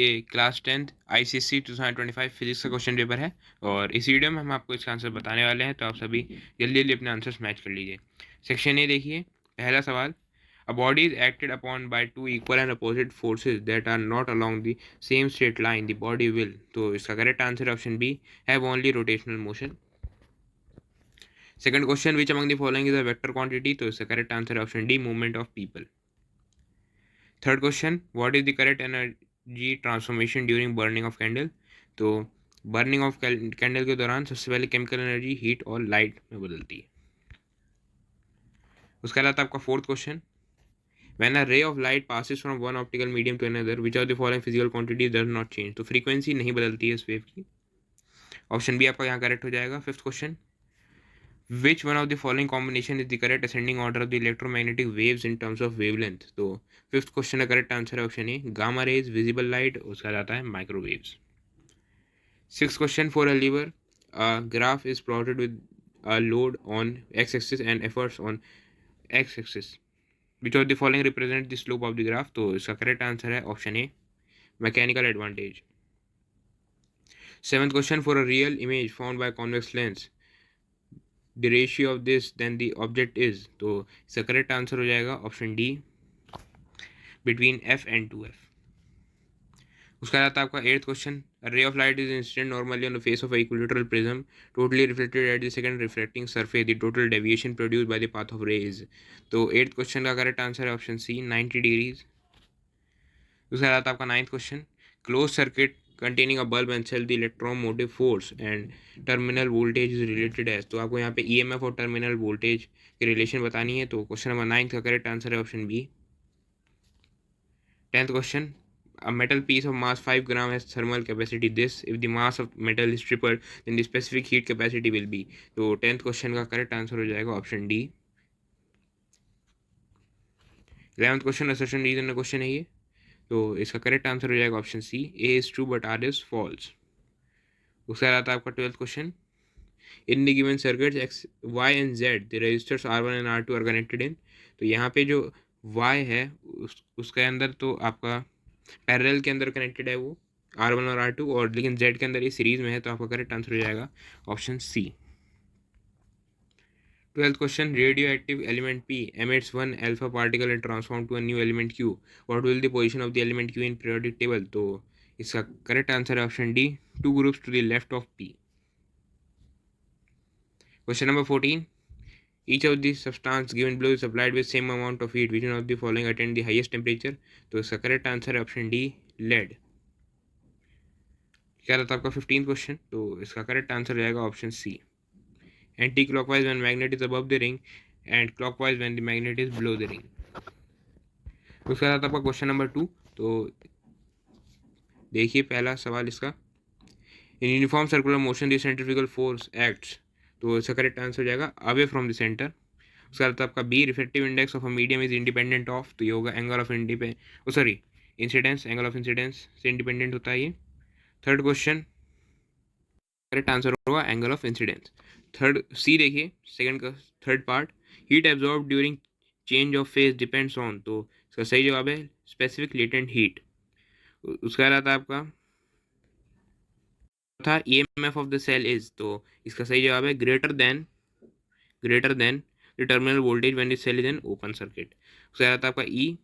ये class 10th ICSE 2025 physics का question paper है और इस वीडियो में हम आपको इसका आंसर बताने वाले हैं, तो आप सभी जल्दी जल्दी अपने आंसर्स मैच कर लीजिए। सेक्शन ए देखिए, पहला सवाल, a body is acted upon by two equal and opposite forces that are not along the same straight line the body will. तो इसका correct answer option B, have only rotational motion. Second question, which among the following is a vector quantity. तो इसका correct answer option D, movement of people. Third question, what is the correct energy transformation during burning of candle. तो burning of candle के दौरान सबसे पहले chemical energy heat और light में बदलती है। उसके अलावा आपका fourth question, when a ray of light passes from one optical medium to another which of the following physical quantities does not change. तो फ्रीक्वेंसी नहीं बदलती है इस वेव की, ऑप्शन बी आपका यहाँ करेक्ट हो जाएगा। Fifth question, which one of the following combination is the correct ascending order of the electromagnetic waves in terms of wavelength। तो फिफ्थ क्वेश्चन का करेक्ट आंसर है option A, gamma rays, visible light, उसका जाता है microwaves. Six question, for a lever a graph is plotted with a load on x axis and efforts on x axis, which of the following represent the slope of the graph। तो इसका correct answer है option A, mechanical advantage. Seventh question, for a real image found by convex lens the ratio of this then the object is। तो इसका correct answer हो जाएगा option D, between f and 2f। उसका आता है आपका eighth question, ray of light is incident normally on the face of equilateral prism totally reflected at the second reflecting surface the total deviation produced by the path of rays. तो eighth question का correct answer है option C, 90 degrees. उसका आता है आपका ninth question, close circuit containing a bulb and cell the electromotive force and terminal voltage is related as। तो आपको यहाँ पे EMF और टर्मिनल वोल्टेज की रिलेशन बतानी है। तो क्वेश्चन नंबर 9 का करेक्ट आंसर है ऑप्शन बी। 10th क्वेश्चन, a metal piece of mass 5 gram has thermal capacity this if the mass of metal is tripled then the specific heat capacity will be। तो 10th question का correct answer हो जाएगा option D. 11th क्वेश्चन, assertion reason question है ये, तो इसका correct answer हो जाएगा option C, A is true but R is false. उसके बाद आता है आपका 12th question, in the given circuit X Y and Z the resistors R1 and R2 are connected in. तो यहाँ पे जो y है उसके अंदर तो आपका पैरेलल के अंदर कनेक्टेड है वो R1 और R2, और लेकिन Z के अंदर ये सीरीज में है, तो आपका करेक्ट आंसर हो जाएगा option C. 12th question, radioactive element P emits one alpha particle and transform to a new element Q, what will the position of the element Q in periodic table। तो इसका correct answer है option D, two groups to the left of P। Question number 14, each of the substance given below is supplied with same amount of heat, which one of the following attain the highest temperature। तो इसका correct answer है option D, lead. क्या रहता है आपका 15th question, तो इसका correct answer हो जाएगा option C, anticlockwise when magnet is above the ring and clockwise when the magnet is below the ring. उसके बाद आपका क्वेश्चन नंबर 2, तो देखिए पहला सवाल इसका, in uniform circular motion the centrifugal force acts. तो इसका करेक्ट आंसर हो जाएगा अवे फ्रॉम द सेंटर। उसके बाद आपका B, reflective index of a medium is independent of. तो ये होगा angle of incidence, angle of incidence से इंडिपेंडेंट होता है ये। थर्ड क्वेश्चन, करेक्ट आंसर होगा angle of incidence. Third C देखिए, सेकंड का third part, heat absorb during change of phase depends on. तो इसका सही जवाब है स्पेसिफिक लेटेंट हीट। उसका रहता है आपका था EMF of the cell is. तो इसका सही जवाब है greater than the terminal voltage when the cell is in open circuit. उसका रहता है आपका E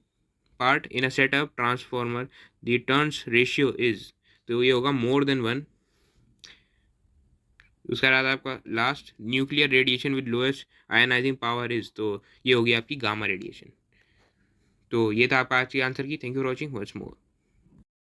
part, in a setup transformer the turns ratio is. तो ये होगा मोर देन 1। उसका रहता है आपका last, nuclear radiation with lowest ionising power is. तो ये होगी आपकी गामा रेडिएशन। तो ये था आपका आज के आंसर की। Thank you for watching, much more.